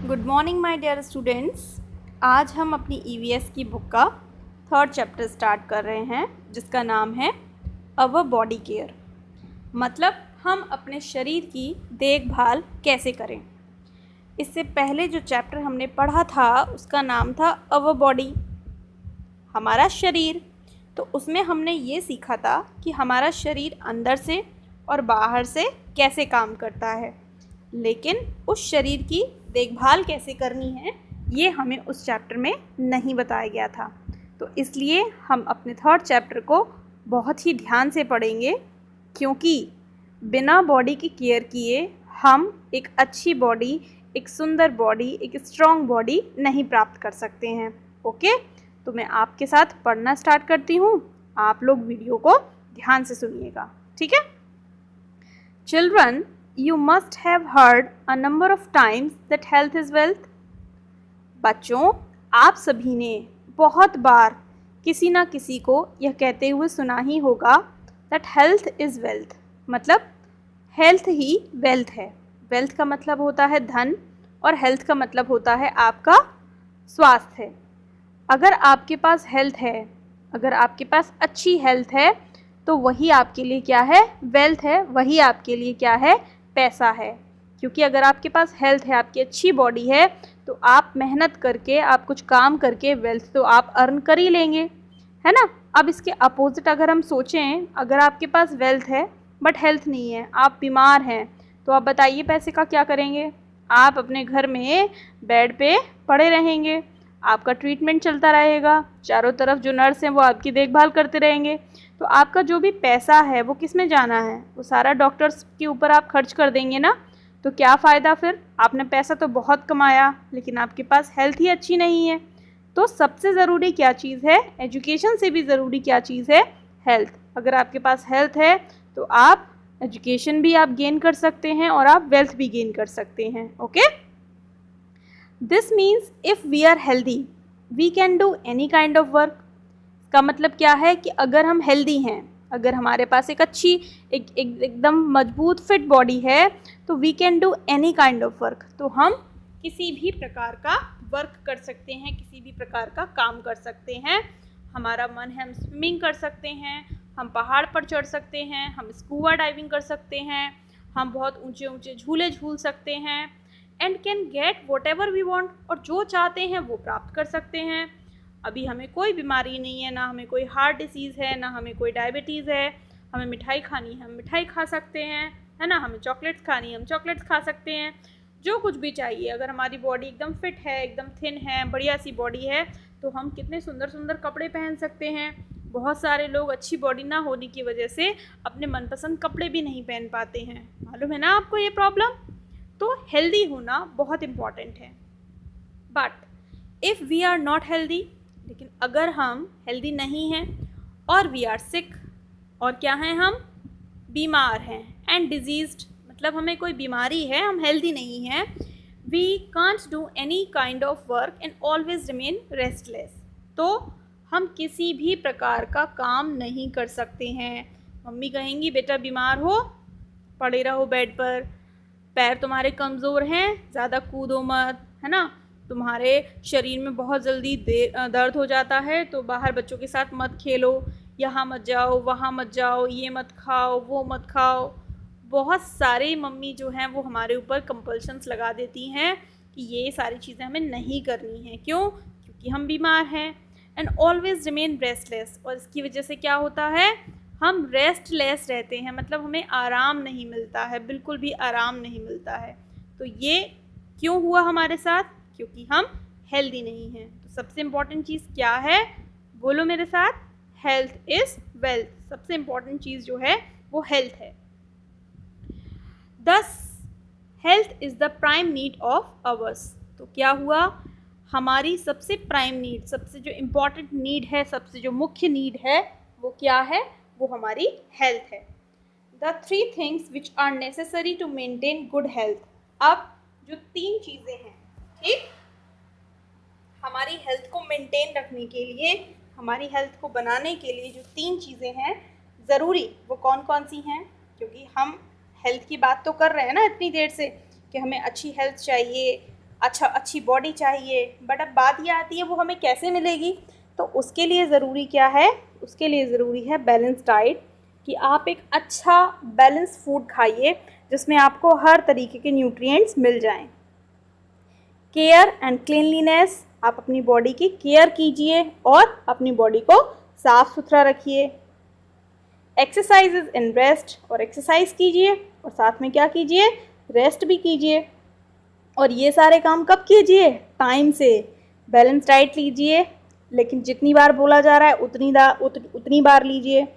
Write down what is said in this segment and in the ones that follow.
Good morning my dear students. आज हम अपनी ईवीएस की बुक का 3rd चैप्टर स्टार्ट कर रहे हैं जिसका नाम है अवर बॉडी केयर। मतलब हम अपने शरीर की देखभाल कैसे करें। इससे पहले जो चैप्टर हमने पढ़ा था उसका नाम था अवर बॉडी, हमारा शरीर। तो उसमें हमने ये सीखा था कि हमारा शरीर अंदर से और बाहर से कैसे काम करता है, लेकिन उस शरीर की देखभाल कैसे करनी है ये हमें उस चैप्टर में नहीं बताया गया था। तो इसलिए हम अपने 3rd चैप्टर को बहुत ही ध्यान से पढ़ेंगे, क्योंकि बिना बॉडी की केयर किए हम एक अच्छी बॉडी, एक सुंदर बॉडी, एक स्ट्रॉन्ग बॉडी नहीं प्राप्त कर सकते हैं। ओके, तो मैं आपके साथ पढ़ना स्टार्ट करती हूँ। आप लोग वीडियो को ध्यान से सुनिएगा, ठीक है। Children, You must have heard a number of times that health is wealth. बच्चों, आप सभी ने बहुत बार किसी ना किसी को यह कहते हुए सुना ही होगा that health is wealth। मतलब हेल्थ ही वेल्थ है। वेल्थ का मतलब होता है धन और हेल्थ का मतलब होता है आपका स्वास्थ्य। अगर आपके पास हेल्थ है, अगर आपके पास अच्छी हेल्थ है, तो वही आपके लिए क्या है, वेल्थ है। वही आपके लिए क्या है, पैसा है। क्योंकि अगर आपके पास हेल्थ है, आपकी अच्छी बॉडी है, तो आप मेहनत करके, आप कुछ काम करके वेल्थ तो आप अर्न कर ही लेंगे, है ना। अब इसके अपोजिट अगर हम सोचें, अगर आपके पास वेल्थ है बट हेल्थ नहीं है, आप बीमार हैं, तो आप बताइए पैसे का क्या करेंगे। आप अपने घर में बेड पे पड़े रहेंगे, आपका ट्रीटमेंट चलता रहेगा, चारों तरफ जो नर्स हैं वो आपकी देखभाल करते रहेंगे। तो आपका जो भी पैसा है वो किस में जाना है, वो सारा डॉक्टर्स के ऊपर आप खर्च कर देंगे ना। तो क्या फ़ायदा फिर, आपने पैसा तो बहुत कमाया लेकिन आपके पास हेल्थ ही अच्छी नहीं है। तो सबसे ज़रूरी क्या चीज़ है, एजुकेशन से भी ज़रूरी क्या चीज़ है, हेल्थ। अगर आपके पास हेल्थ है तो आप एजुकेशन भी आप गेन कर सकते हैं और आप वेल्थ भी गेन कर सकते हैं। Okay, this means if we are healthy we can do any kind of work. का मतलब क्या है कि अगर हम हेल्दी हैं, अगर हमारे पास एक अच्छी एकदम मजबूत फिट बॉडी है, तो we can do any kind of work. तो हम किसी भी प्रकार का वर्क कर सकते हैं, किसी भी प्रकार का काम कर सकते हैं। हमारा मन है हम स्विमिंग कर सकते हैं, हम पहाड़ पर चढ़ सकते हैं, हम स्कूबा डाइविंग कर सकते हैं, हम बहुत ऊंचे ऊंचे झूले झूल सकते हैं, and can get whatever we want. और जो चाहते हैं वो प्राप्त कर सकते हैं। अभी हमें कोई बीमारी नहीं है, ना हमें कोई हार्ट डिसीज़ है, ना हमें कोई डायबिटीज़ है। हमें मिठाई खानी है, हम मिठाई खा सकते हैं, है ना। हमें चॉकलेट्स खानी है, हम चॉकलेट्स खा सकते हैं। जो कुछ भी चाहिए, अगर हमारी बॉडी एकदम फिट है, एकदम थिन है, बढ़िया सी बॉडी है, तो हम कितने सुंदर सुंदर कपड़े पहन सकते हैं। बहुत सारे लोग अच्छी बॉडी ना होने की वजह से अपने मनपसंद कपड़े भी नहीं पहन पाते हैं। मालूम है ना आपको ये प्रॉब्लम। तो हेल्दी होना बहुत इम्पॉर्टेंट है। But if we are not healthy, लेकिन अगर हम हेल्दी नहीं हैं और वी आर सिक, और क्या हैं हम, बीमार हैं, एंड डिजीज्ड, मतलब हमें कोई बीमारी है, हम हेल्दी नहीं हैं, we can't do any kind of work and always remain restless. तो हम किसी भी प्रकार का काम नहीं कर सकते हैं। मम्मी कहेंगी बेटा बीमार हो, पड़े रहो बेड पर, पैर तुम्हारे कमज़ोर हैं, ज़्यादा कूदो मत, है ना, तुम्हारे शरीर में बहुत जल्दी दर्द हो जाता है, तो बाहर बच्चों के साथ मत खेलो, यहाँ मत जाओ, वहाँ मत जाओ, ये मत खाओ, वो मत खाओ। बहुत सारे मम्मी जो हैं वो हमारे ऊपर कंपल्शंस लगा देती हैं कि ये सारी चीज़ें हमें नहीं करनी हैं। क्यों? क्योंकि हम बीमार हैं। एंड ऑलवेज रिमेन रेस्टलेस, और इसकी वजह से क्या होता है, हम रेस्टलेस रहते हैं, मतलब हमें आराम नहीं मिलता है, बिल्कुल भी आराम नहीं मिलता है। तो ये क्यों हुआ हमारे साथ? क्योंकि हम हेल्दी नहीं हैं। तो सबसे इम्पॉर्टेंट चीज़ क्या है, बोलो मेरे साथ, हेल्थ इज़ वेल्थ। सबसे इम्पॉर्टेंट चीज़ जो है वो हेल्थ है। Thus health is the prime need of ours. तो क्या हुआ, हमारी सबसे प्राइम नीड, सबसे जो इम्पॉर्टेंट नीड है, सबसे जो मुख्य नीड है, वो क्या है, वो हमारी हेल्थ है। The 3 things which are necessary to maintain good health. अब जो 3 चीज़ें हैं, ठीक, हमारी हेल्थ को मेंटेन रखने के लिए, हमारी हेल्थ को बनाने के लिए जो 3 चीज़ें हैं ज़रूरी, वो कौन कौन सी हैं। क्योंकि हम हेल्थ की बात तो कर रहे हैं ना इतनी देर से कि हमें अच्छी हेल्थ चाहिए, अच्छी बॉडी चाहिए, बट अब बात ये आती है वो हमें कैसे मिलेगी। तो उसके लिए ज़रूरी क्या है, उसके लिए ज़रूरी है बैलेंस डाइट, कि आप एक अच्छा बैलेंस फूड खाइए जिसमें आपको हर तरीके के न्यूट्रिएंट्स मिल जाएं। केयर एंड क्लीनलीनेस, आप अपनी बॉडी की केयर कीजिए और अपनी बॉडी को साफ़ सुथरा रखिए। एक्सरसाइजेज एंड रेस्ट, और एक्सरसाइज कीजिए और साथ में क्या कीजिए, रेस्ट भी कीजिए। और ये सारे काम कब कीजिए, टाइम से। बैलेंस डाइट लीजिए, लेकिन जितनी बार बोला जा रहा है उतनी बार लीजिए।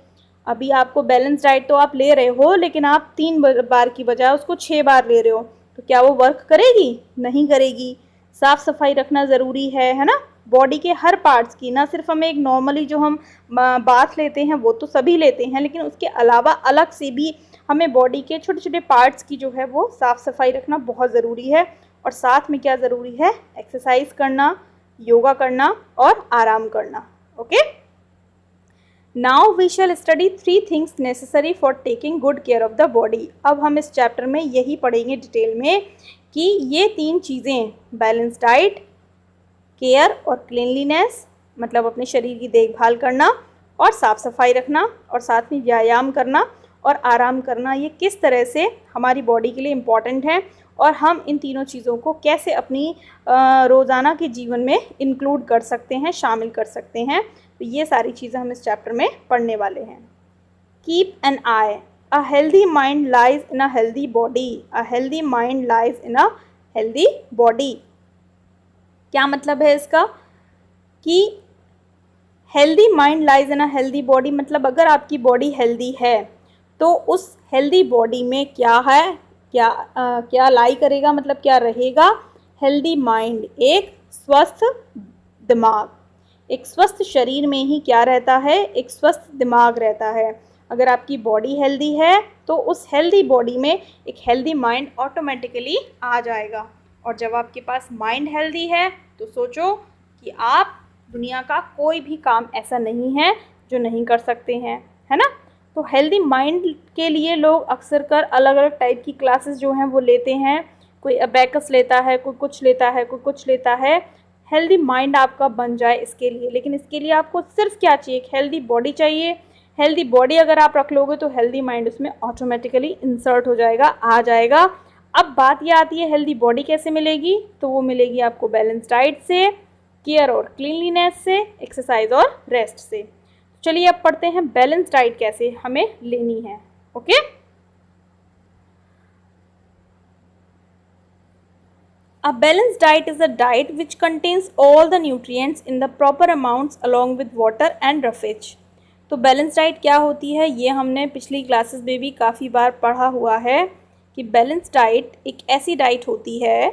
अभी आपको बैलेंस डाइट तो आप ले रहे हो, लेकिन आप 3 बार की बजाय उसको 6 बार ले रहे हो, तो क्या वो वर्क करेगी, नहीं करेगी। साफ़ सफाई रखना ज़रूरी है ना, बॉडी के हर पार्ट्स की, ना सिर्फ हमें एक नॉर्मली जो हम बाथ लेते हैं वो तो सभी लेते हैं, लेकिन उसके अलावा अलग से भी हमें बॉडी के छोटे छोटे पार्ट्स की जो है वो साफ़ सफाई रखना बहुत ज़रूरी है। और साथ में क्या ज़रूरी है, एक्सरसाइज करना, योगा करना और आराम करना। Okay, now we shall study 3 things necessary for taking good care of the body. अब हम इस चैप्टर में यही पढ़ेंगे डिटेल में कि ये 3 चीज़ें, बैलेंस डाइट, केयर और क्लीनलीनेस, मतलब अपने शरीर की देखभाल करना और साफ़ सफाई रखना, और साथ में व्यायाम करना और आराम करना, ये किस तरह से हमारी बॉडी के लिए इम्पॉर्टेंट है और हम इन तीनों चीज़ों को कैसे अपनी रोज़ाना के जीवन में इंक्लूड कर सकते हैं, शामिल कर सकते हैं। तो ये सारी चीज़ें हम इस चैप्टर में पढ़ने वाले हैं। Keep an I, a healthy mind lies in a healthy body, a healthy mind lies in a healthy body. क्या मतलब है इसका, कि healthy mind lies in a healthy body, मतलब अगर आपकी बॉडी हेल्दी है तो उस हेल्दी बॉडी में क्या है, क्या लाई करेगा, मतलब क्या रहेगा, हेल्दी माइंड, एक स्वस्थ दिमाग। एक स्वस्थ शरीर में ही क्या रहता है, एक स्वस्थ दिमाग रहता है। अगर आपकी बॉडी हेल्दी है तो उस हेल्दी बॉडी में एक हेल्दी माइंड ऑटोमेटिकली आ जाएगा। और जब आपके पास माइंड हेल्दी है तो सोचो कि आप दुनिया का कोई भी काम ऐसा नहीं है जो नहीं कर सकते हैं, है ना। तो हेल्दी माइंड के लिए लोग अक्सर कर अलग अलग टाइप की क्लासेस जो हैं वो लेते हैं। कोई अबैकस लेता है, कोई कुछ लेता है, कोई कुछ लेता है। हेल्दी माइंड आपका बन जाए इसके लिए, लेकिन इसके लिए आपको सिर्फ क्या चाहिए, एक हेल्दी बॉडी चाहिए। हेल्दी बॉडी अगर आप रख लोगे तो हेल्दी माइंड उसमें ऑटोमेटिकली इंसर्ट हो जाएगा, आ जाएगा। अब बात ये आती है हेल्दी बॉडी कैसे मिलेगी, तो वो मिलेगी आपको बैलेंस डाइट से, केयर और क्लीनलीनेस से, एक्सरसाइज और रेस्ट से। चलिए अब पढ़ते हैं बैलेंस डाइट कैसे हमें लेनी है। Okay, a balanced diet is a diet which contains all the nutrients in the proper amounts along with water and roughage। तो बैलेंस डाइट क्या होती है, ये हमने पिछली क्लासेस में भी काफ़ी बार पढ़ा हुआ है कि बैलेंस डाइट एक ऐसी डाइट होती है,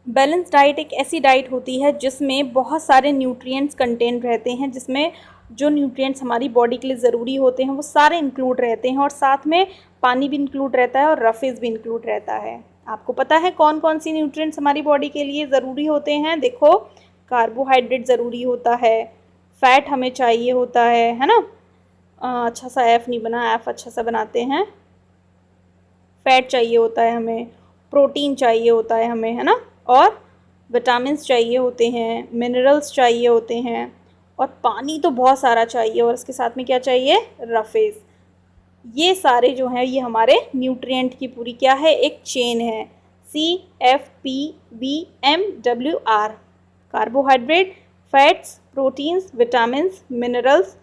बैलेंस डाइट एक ऐसी डाइट होती है जिसमें बहुत सारे न्यूट्रिएंट्स कंटेन रहते हैं, जिसमें जो न्यूट्रिएंट्स हमारी बॉडी के लिए ज़रूरी होते हैं वो सारे इंक्लूड रहते हैं, और साथ में पानी भी इंक्लूड रहता है और रफेज भी इंक्लूड रहता है। आपको पता है कौन कौन सी न्यूट्रिएंट्स हमारी बॉडी के लिए ज़रूरी होते हैं। देखो, कार्बोहाइड्रेट ज़रूरी होता है, फ़ैट हमें चाहिए होता है ना। अच्छा सा एफ़ नहीं बना, एफ़ अच्छा सा बनाते हैं। फ़ैट चाहिए होता है हमें, प्रोटीन चाहिए होता है हमें, है ना, और विटामिन्स चाहिए होते हैं, मिनरल्स चाहिए होते हैं, और पानी तो बहुत सारा चाहिए, और इसके साथ में क्या चाहिए, रफेज। ये सारे जो हैं ये हमारे न्यूट्रिएंट की पूरी क्या है, एक चेन है, CFPVMWR। Carbohydrate, fats, proteins, vitamins, minerals,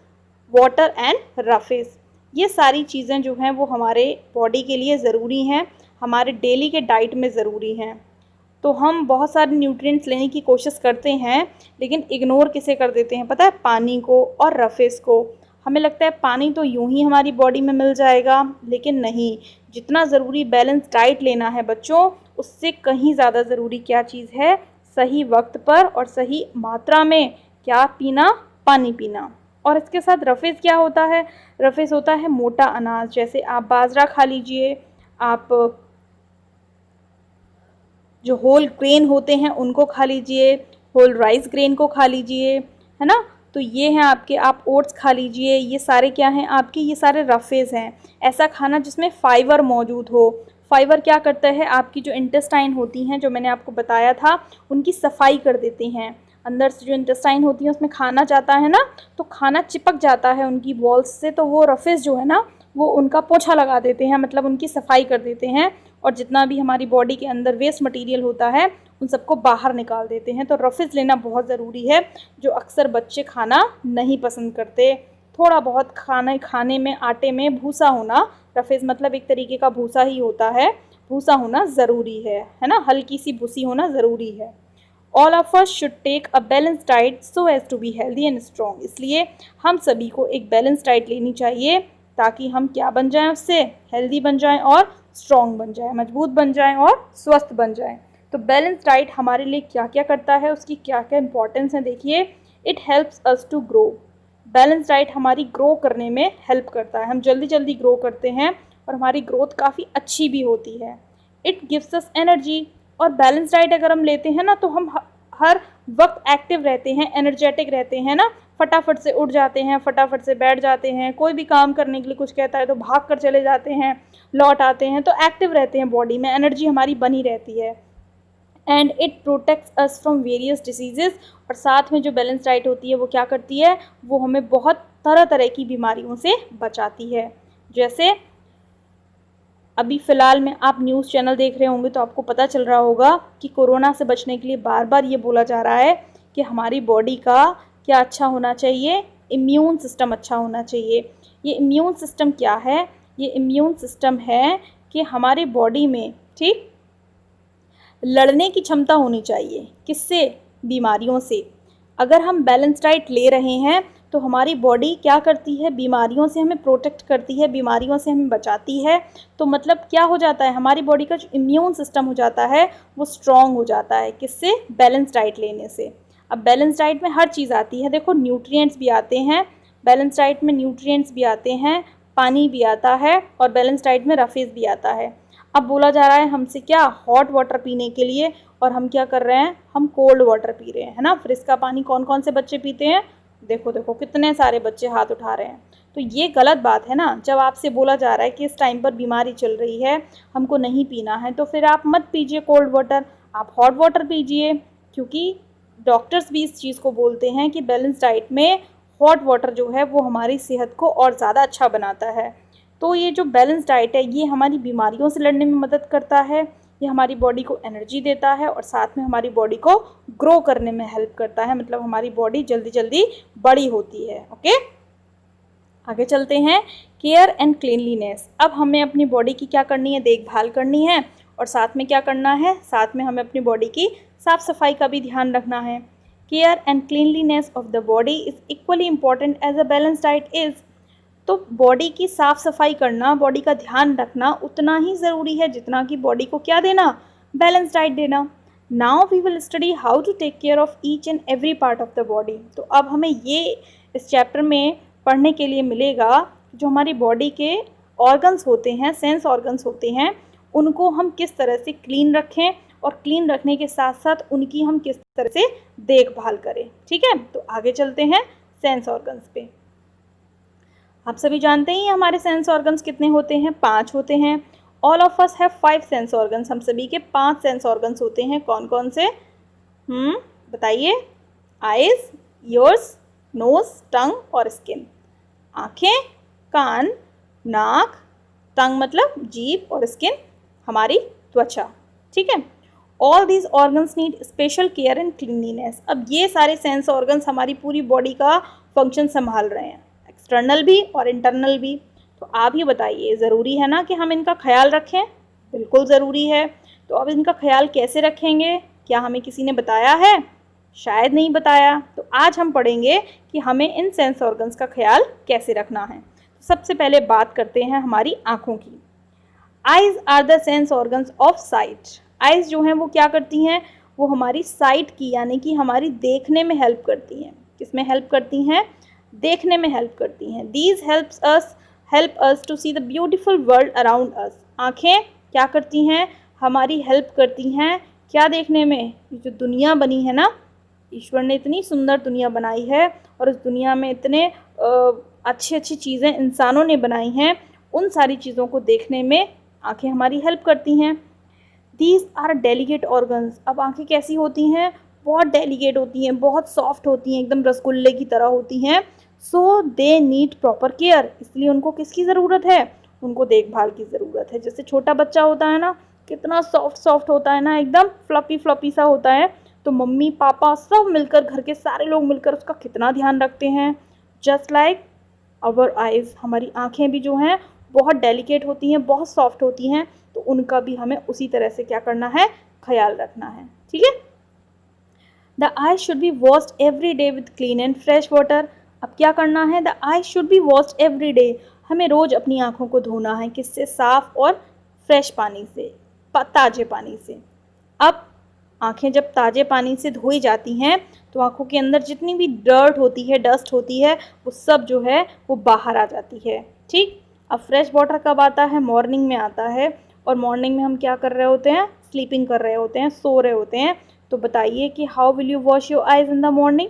water and roughage. ये सारी चीज़ें जो हैं वो हमारे बॉडी के लिए ज़रूरी हैं, हमारे डेली के डाइट में ज़रूरी हैं। तो हम बहुत सारे न्यूट्रिएंट्स लेने की कोशिश करते हैं, लेकिन इग्नोर किसे कर देते हैं पता है, पानी को और रफेज को। हमें लगता है पानी तो यूं ही हमारी बॉडी में मिल जाएगा, लेकिन नहीं। जितना ज़रूरी बैलेंस डाइट लेना है बच्चों, उससे कहीं ज़्यादा ज़रूरी क्या चीज़ है, सही वक्त पर और सही मात्रा में क्या पीना, पानी पीना। और इसके साथ रफेज क्या होता है, रफेज होता है मोटा अनाज। जैसे आप बाजरा खा लीजिए, आप जो होल ग्रेन होते हैं उनको खा लीजिए, होल राइस ग्रेन को खा लीजिए, है ना। तो ये हैं आपके, आप ओट्स खा लीजिए। ये सारे क्या हैं आपके, ये सारे रफेज हैं। ऐसा खाना जिसमें फ़ाइबर मौजूद हो। फाइबर क्या करता है, आपकी जो इंटेस्टाइन होती हैं, जो मैंने आपको बताया था, उनकी सफाई कर देते हैं। अंदर से जो इंटेस्टाइन होती है उसमें खाना जाता है ना, तो खाना चिपक जाता है उनकी वॉल्स से, तो वो रफेज जो है ना वो उनका पोछा लगा देते हैं, मतलब उनकी सफाई कर देते हैं। और जितना भी हमारी बॉडी के अंदर वेस्ट मटेरियल होता है उन सबको बाहर निकाल देते हैं। तो रफेज लेना बहुत ज़रूरी है, जो अक्सर बच्चे खाना नहीं पसंद करते। थोड़ा बहुत खाने में आटे में भूसा होना, रफेज मतलब एक तरीके का भूसा ही होता है, भूसा होना ज़रूरी है ना, हल्की सी भूसी होना ज़रूरी है। All of us should take a balance diet so as to be healthy and strong. इसलिए हम सभी को एक बैलेंस डाइट लेनी चाहिए ताकि हम क्या बन जाएं, उससे हेल्दी बन जाएं और स्ट्रॉन्ग बन जाएं, मजबूत बन जाएं और स्वस्थ बन जाएं। तो बैलेंस डाइट हमारे लिए क्या क्या करता है, उसकी क्या क्या इंपॉर्टेंस है, देखिए। It helps us to grow. Balance diet हमारी ग्रो करने में हेल्प करता है, हम जल्दी जल्दी ग्रो करते हैं और हमारी ग्रोथ काफ़ी अच्छी भी होती है। It gives us energy. और बैलेंस डाइट अगर हम लेते हैं ना तो हम हर वक्त एक्टिव रहते हैं, एनर्जेटिक रहते हैं ना, फटाफट से उठ जाते हैं, फटाफट से बैठ जाते हैं, कोई भी काम करने के लिए कुछ कहता है तो भाग कर चले जाते हैं, लौट आते हैं, तो एक्टिव रहते हैं, बॉडी में एनर्जी हमारी बनी रहती है। And it protects us from various diseases. और साथ में जो बैलेंस डाइट होती है वो क्या करती है, वो हमें बहुत तरह तरह की बीमारियों से बचाती है। जैसे अभी फ़िलहाल में आप न्यूज़ चैनल देख रहे होंगे तो आपको पता चल रहा होगा कि कोरोना से बचने के लिए बार बार ये बोला जा रहा है कि हमारी बॉडी का क्या अच्छा होना चाहिए, इम्यून सिस्टम अच्छा होना चाहिए। ये इम्यून सिस्टम क्या है, ये इम्यून सिस्टम है कि हमारी बॉडी में, ठीक, लड़ने की क्षमता होनी चाहिए। किससे? बीमारियों से। अगर हम बैलेंस डाइट ले रहे हैं तो हमारी बॉडी क्या करती है, बीमारियों से हमें प्रोटेक्ट करती है, बीमारियों से हमें बचाती है। तो मतलब क्या हो जाता है, हमारी बॉडी का जो इम्यून सिस्टम हो जाता है वो स्ट्रॉन्ग हो जाता है। किससे? बैलेंस डाइट लेने से। अब बैलेंस डाइट में हर चीज़ आती है, देखो न्यूट्रिएंट्स भी आते हैं, बैलेंस डाइट में न्यूट्रिएंट्स भी आते हैं, पानी भी आता है, और बैलेंस डाइट में रफेज भी आता है। अब बोला जा रहा है हमसे क्या, हॉट वाटर पीने के लिए, और हम क्या कर रहे हैं, हम कोल्ड वाटर पी रहे हैं, है ना। फ्रिज का पानी कौन कौन से बच्चे पीते हैं, देखो देखो कितने सारे बच्चे हाथ उठा रहे हैं। तो ये गलत बात है ना, जब आपसे बोला जा रहा है कि इस टाइम पर बीमारी चल रही है, हमको नहीं पीना है, तो फिर आप मत पीजिए कोल्ड वाटर, आप हॉट वाटर पीजिए। क्योंकि डॉक्टर्स भी इस चीज़ को बोलते हैं कि बैलेंस डाइट में हॉट वाटर जो है वो हमारी सेहत को और ज़्यादा अच्छा बनाता है। तो ये जो बैलेंस डाइट है ये हमारी बीमारियों से लड़ने में मदद करता है, ये हमारी बॉडी को एनर्जी देता है, और साथ में हमारी बॉडी को ग्रो करने में हेल्प करता है, मतलब हमारी बॉडी जल्दी जल्दी बड़ी होती है। ओके, आगे चलते हैं। Care and cleanliness. अब हमें अपनी बॉडी की क्या करनी है, देखभाल करनी है, और साथ में क्या करना है, साथ में हमें अपनी बॉडी की साफ़ सफाई का भी ध्यान रखना है। Care and cleanliness of the body is equally important as a balance diet is. तो बॉडी की साफ़ सफाई करना, बॉडी का ध्यान रखना उतना ही ज़रूरी है जितना कि बॉडी को क्या देना, बैलेंस डाइट देना। Now we will study how to take care of each and every part of the body. तो अब हमें ये इस चैप्टर में पढ़ने के लिए मिलेगा जो हमारी बॉडी के ऑर्गन्स होते हैं, सेंस ऑर्गन्स होते हैं, उनको हम किस तरह से क्लीन रखें, और क्लीन रखने के साथ साथ उनकी हम किस तरह से देखभाल करें। ठीक है, तो आगे चलते हैं सेंस ऑर्गन्स पे। आप सभी जानते हैं हमारे सेंस ऑर्गन्स कितने होते हैं, 5 होते हैं। All of us have 5 sense organs. हम सभी के 5 सेंस ऑर्गन्स होते हैं। कौन कौन से? बताइए। आइज, ईयर्स, नोज, टंग और स्किन। आँखें, कान, नाक, टंग मतलब जीभ, और स्किन हमारी त्वचा। ठीक है। All these organs need special care and cleanliness. अब ये सारे सेंस ऑर्गन्स हमारी पूरी बॉडी का फंक्शन संभाल रहे हैं, एक्सटर्नल भी और इंटरनल भी। तो आप ये बताइए, ज़रूरी है ना कि हम इनका ख्याल रखें? बिल्कुल ज़रूरी है। तो अब इनका ख्याल कैसे रखेंगे, क्या हमें किसी ने बताया है? शायद नहीं बताया। तो आज हम पढ़ेंगे कि हमें इन सेंस ऑर्गन्स का ख्याल कैसे रखना है। तो सबसे पहले बात करते हैं हमारी आँखों की। Eyes are the sense organs of sight. Eyes जो हैं वो क्या करती हैं, वो हमारी साइट की यानी कि हमारी देखने में हेल्प करती हैं। किस में हेल्प करती हैं? देखने में हेल्प करती हैं। These help us to see the beautiful world around us. आँखें क्या करती हैं, हमारी हेल्प करती हैं क्या देखने में? ये जो दुनिया बनी है ना, ईश्वर ने इतनी सुंदर दुनिया बनाई है, और उस दुनिया में इतने अच्छी अच्छी चीज़ें इंसानों ने बनाई हैं, उन सारी चीज़ों को देखने में आँखें हमारी हेल्प करती हैं। These are delicate organs. अब आँखें कैसी होती हैं? बहुत डेलिकेट होती हैं, बहुत सॉफ्ट होती हैं, एकदम रसगुल्ले की तरह होती हैं। सो दे नीड प्रॉपर केयर। इसलिए उनको किसकी ज़रूरत है? उनको देखभाल की ज़रूरत है। जैसे छोटा बच्चा होता है ना, कितना सॉफ्ट सॉफ्ट होता है ना, एकदम फ्लफी फ्लफी सा होता है, तो मम्मी पापा सब मिलकर, घर के सारे लोग मिलकर उसका कितना ध्यान रखते हैं। जस्ट लाइक आवर आइज़, हमारी आँखें भी जो हैं बहुत डेलिकेट होती हैं, बहुत सॉफ्ट होती हैं, तो उनका भी हमें उसी तरह से क्या करना है? ख्याल रखना है। ठीक है। The I should be washed every day with clean and fresh water. अब क्या करना है? The I should be washed every day. हमें रोज़ अपनी आँखों को धोना है। किससे? साफ़ और फ्रेश पानी से, ताज़े पानी से। अब आँखें जब ताज़े पानी से धोई जाती हैं तो आँखों के अंदर जितनी भी डर्ट होती है, डस्ट होती है, वो सब जो है वो बाहर आ जाती है। ठीक। अब फ्रेश वाटर कब आता है? मॉर्निंग में आता है। और मॉर्निंग में हम क्या कर रहे होते हैं? स्लीपिंग कर रहे होते हैं, सो रहे होते हैं। तो बताइए कि how will you wash your eyes in the morning?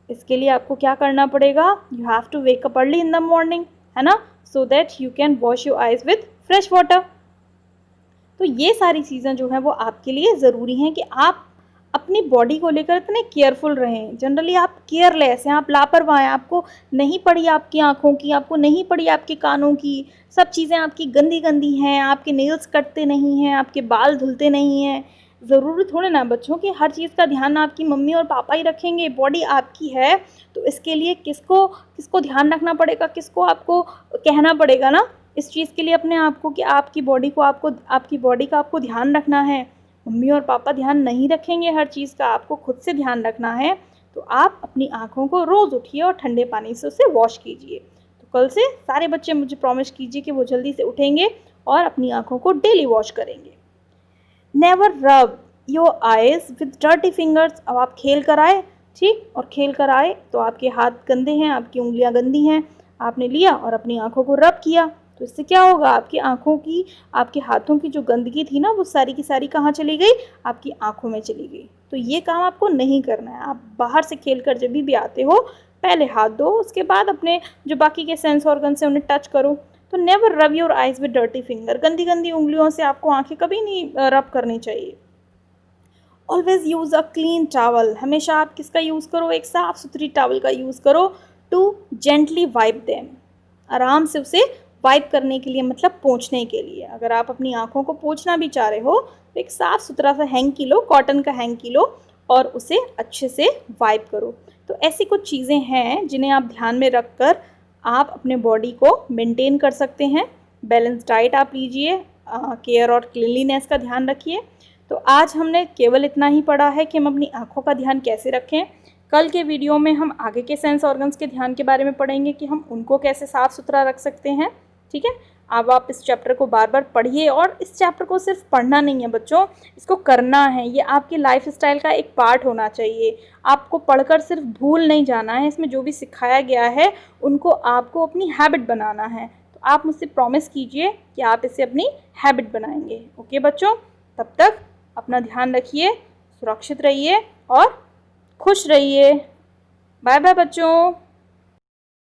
इसके लिए आपको क्या करना पड़ेगा? You have to wake up early in the morning, है ना, so that you can wash your eyes with fresh water. तो ये सारी चीज़ें जो हैं वो आपके लिए ज़रूरी हैं कि आप अपनी बॉडी को लेकर इतने केयरफुल रहें। जनरली आप केयरलेस हैं, आप लापरवाह हैं, आपको नहीं पड़ी आपकी आँखों की, आपको नहीं पड़ी आपके कानों की, सब चीज़ें आपकी गंदी गंदी हैं, आपके नेल्स कटते नहीं हैं, आपके बाल धुलते नहीं हैं। ज़रूरी थोड़े ना बच्चों कि हर चीज़ का ध्यान आपकी मम्मी और पापा ही रखेंगे। बॉडी आपकी है तो इसके लिए किसको किसको ध्यान रखना पड़ेगा, किसको आपको कहना पड़ेगा ना इस चीज़ के लिए अपने आप को कि आपकी बॉडी को आपकी बॉडी का आपको ध्यान रखना है। मम्मी और पापा ध्यान नहीं रखेंगे हर चीज़ का, आपको खुद से ध्यान रखना है। तो आप अपनी आँखों को रोज़ उठिए और ठंडे पानी से उसे वॉश कीजिए। तो कल से सारे बच्चे मुझे प्रॉमिस कीजिए कि वो जल्दी से उठेंगे और अपनी आँखों को डेली वॉश करेंगे। Never rub your eyes with dirty fingers. अब आप खेल कर आए, ठीक, और खेल कर आए तो आपके हाथ गंदे हैं, आपकी उंगलियां गंदी हैं, आपने लिया और अपनी आँखों को रब किया, तो इससे क्या होगा? आपकी आँखों की, आपके हाथों की जो गंदगी थी ना, वो सारी की सारी कहाँ चली गई? आपकी आँखों में चली गई। तो ये काम आपको नहीं करना है। आप बाहर से खेल कर जब भी आते हो पहले हाथ धो, उसके बाद अपने जो बाकी के सेंस ऑर्गन से उन्हें टच करो। तो never rub your eyes with dirty finger. गंदी गंदी उंगलियों से आपको आँखें कभी नहीं रब करनी चाहिए। Always use a clean towel. हमेशा आप किसका यूज़ करो? एक साफ़ सुथरी टावल का यूज़ करो। To gently wipe them. आराम से उसे वाइप करने के लिए, मतलब पोंछने के लिए। अगर आप अपनी आँखों को पोंछना भी चाह रहे हो तो एक साफ़ सुथरा सा हैंकी लो, कॉटन का हैंकी लो और उसे अच्छे से वाइप करो। तो ऐसी कुछ चीज़ें हैं जिन्हें आप ध्यान में रख कर आप अपने बॉडी को मेंटेन कर सकते हैं। बैलेंस डाइट आप लीजिए, केयर और क्लीनलीनेस का ध्यान रखिए। तो आज हमने केवल इतना ही पढ़ा है कि हम अपनी आँखों का ध्यान कैसे रखें। कल के वीडियो में हम आगे के सेंस ऑर्गन्स के ध्यान के बारे में पढ़ेंगे कि हम उनको कैसे साफ़ सुथरा रख सकते हैं। ठीक है। अब आप इस चैप्टर को बार बार पढ़िए, और इस चैप्टर को सिर्फ पढ़ना नहीं है बच्चों, इसको करना है। ये आपकी लाइफ स्टाइल का एक पार्ट होना चाहिए। आपको पढ़कर सिर्फ भूल नहीं जाना है, इसमें जो भी सिखाया गया है उनको आपको अपनी हैबिट बनाना है। तो आप मुझसे प्रॉमिस कीजिए कि आप इसे अपनी हैबिट बनाएंगे। ओके बच्चों, तब तक अपना ध्यान रखिए, सुरक्षित रहिए और खुश रहिए। बाय बाय बच्चों।